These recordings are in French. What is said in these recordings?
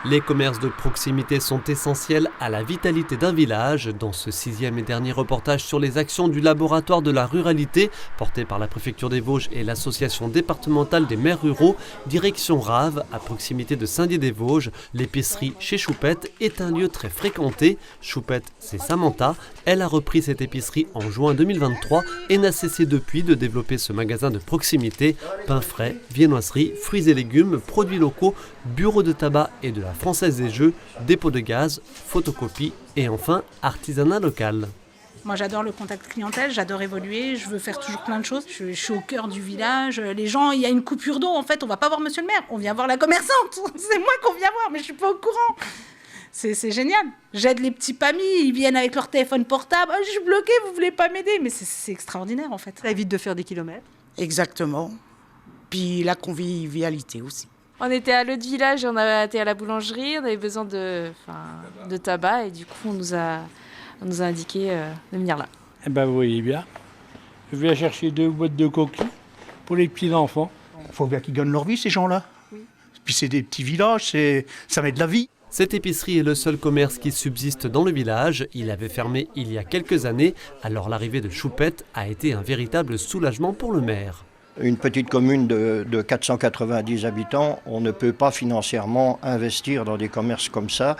Les commerces de proximité sont essentiels à la vitalité d'un village. Dans ce 6e et dernier reportage sur les actions du laboratoire de la ruralité, porté par la préfecture des Vosges et l'association départementale des maires ruraux, direction Raves, à proximité de Saint-Dié-des-Vosges, l'épicerie chez Choupette est un lieu très fréquenté. Choupette, c'est Samantha. Elle a repris cette épicerie en juin 2023 et n'a cessé depuis de développer ce magasin de proximité. Pain frais, viennoiseries, fruits et légumes, produits locaux, bureaux de tabac et de la Française des Jeux, dépôt de gaz, photocopie et enfin artisanat local. Moi j'adore le contact clientèle, j'adore évoluer, je veux faire toujours plein de choses. Je suis au cœur du village, les gens, il y a une coupure d'eau en fait, on va pas voir monsieur le maire, on vient voir la commerçante. C'est moi qu'on vient voir mais je suis pas au courant. C'est génial. J'aide les petits pamis, ils viennent avec leur téléphone portable. Oh, je suis bloqué, vous voulez pas m'aider? Mais c'est extraordinaire en fait. Ça évite de faire des kilomètres. Exactement. Puis la convivialité aussi. On était à l'autre village, on avait été à la boulangerie, on avait besoin de tabac et du coup on nous a indiqué de venir là. Eh ben vous voyez bien, je viens chercher 2 boîtes de coquilles pour les petits enfants. Il faut bien qu'ils gagnent leur vie ces gens-là. Oui. Puis c'est des petits villages, ça met de la vie. Cette épicerie est le seul commerce qui subsiste dans le village. Il avait fermé il y a quelques années, alors l'arrivée de Choupette a été un véritable soulagement pour le maire. Une petite commune de 490 habitants, on ne peut pas financièrement investir dans des commerces comme ça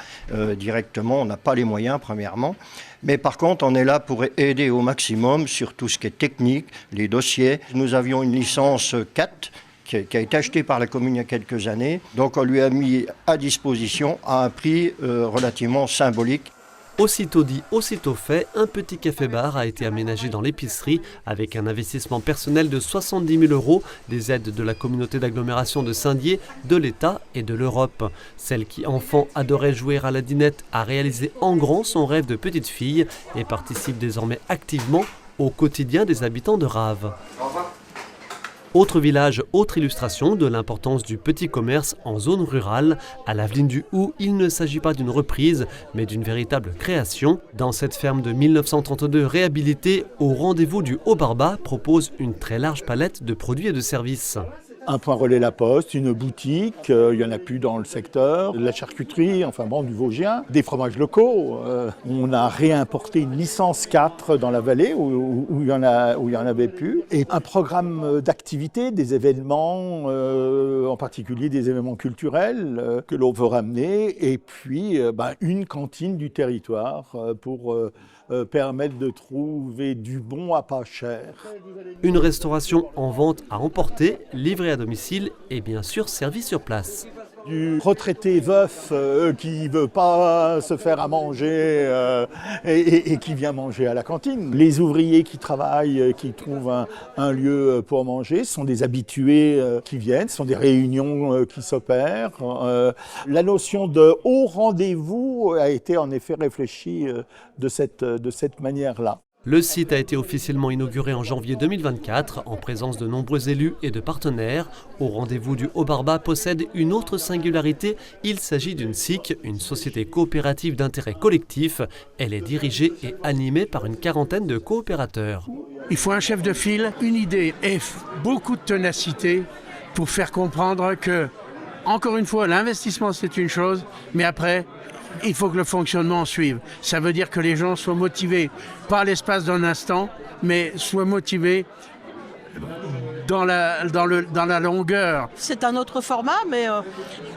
directement, on n'a pas les moyens premièrement. Mais par contre, on est là pour aider au maximum sur tout ce qui est technique, les dossiers. Nous avions une licence 4 qui a été achetée par la commune il y a quelques années. Donc on lui a mis à disposition à un prix relativement symbolique. Aussitôt dit, aussitôt fait, un petit café-bar a été aménagé dans l'épicerie avec un investissement personnel de 70 000 €, des aides de la communauté d'agglomération de Saint-Dié, de l'État et de l'Europe. Celle qui, enfant, adorait jouer à la dinette a réalisé en grand son rêve de petite fille et participe désormais activement au quotidien des habitants de Raves. Autre village, autre illustration de l'importance du petit commerce en zone rurale. À l'Aveline du Houx, il ne s'agit pas d'une reprise, mais d'une véritable création. Dans cette ferme de 1932 réhabilitée, au rendez-vous du Haut-Barbat propose une très large palette de produits et de services. Un point relais La Poste, une boutique, il n'y en a plus dans le secteur, de la charcuterie, enfin bon, du Vosgien, des fromages locaux. On a réimporté une licence 4 dans la vallée où il y en avait plus. Et un programme d'activités, des événements, en particulier des événements culturels que l'on veut ramener. Et puis une cantine du territoire pour permettre de trouver du bon à pas cher. Une restauration en vente à emporter, livrée à domicile et bien sûr servi sur place. Du retraité veuf qui ne veut pas se faire à manger et qui vient manger à la cantine. Les ouvriers qui travaillent, qui trouvent un lieu pour manger, sont des habitués qui viennent, ce sont des réunions qui s'opèrent. La notion de haut rendez-vous a été en effet réfléchie de cette manière-là. Le site a été officiellement inauguré en janvier 2024 en présence de nombreux élus et de partenaires. Au rendez-vous du Haut-Barbat possède une autre singularité. Il s'agit d'une SIC, une société coopérative d'intérêt collectif. Elle est dirigée et animée par une quarantaine de coopérateurs. Il faut un chef de file, une idée et beaucoup de ténacité pour faire comprendre que, encore une fois, l'investissement c'est une chose, mais après, il faut que le fonctionnement suive. Ça veut dire que les gens soient motivés, pas à l'espace d'un instant, mais soient motivés dans la longueur. C'est un autre format, mais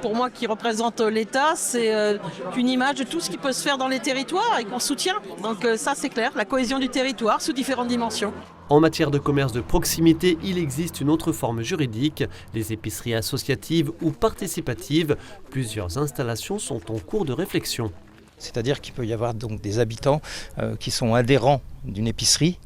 pour moi qui représente l'État, c'est une image de tout ce qui peut se faire dans les territoires et qu'on soutient. Donc ça c'est clair, la cohésion du territoire sous différentes dimensions. En matière de commerce de proximité, il existe une autre forme juridique, les épiceries associatives ou participatives. Plusieurs installations sont en cours de réflexion. C'est-à-dire qu'il peut y avoir donc des habitants qui sont adhérents d'une épicerie,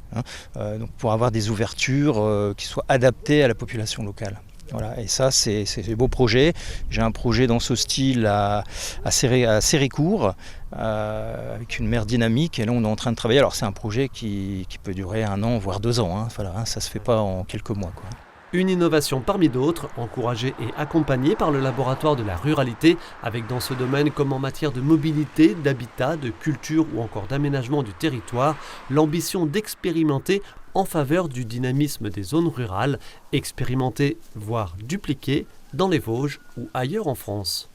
donc pour avoir des ouvertures qui soient adaptées à la population locale. Voilà, et ça, c'est un beau projet. J'ai un projet dans ce style à Séricourt, avec une mer dynamique. Et là, on est en train de travailler. Alors, c'est un projet qui peut durer 1 an, voire 2 ans. Voilà, ça ne se fait pas en quelques mois, quoi. Une innovation parmi d'autres, encouragée et accompagnée par le laboratoire de la ruralité, avec dans ce domaine comme en matière de mobilité, d'habitat, de culture ou encore d'aménagement du territoire, l'ambition d'expérimenter en faveur du dynamisme des zones rurales, expérimenter, voire dupliquer, dans les Vosges ou ailleurs en France.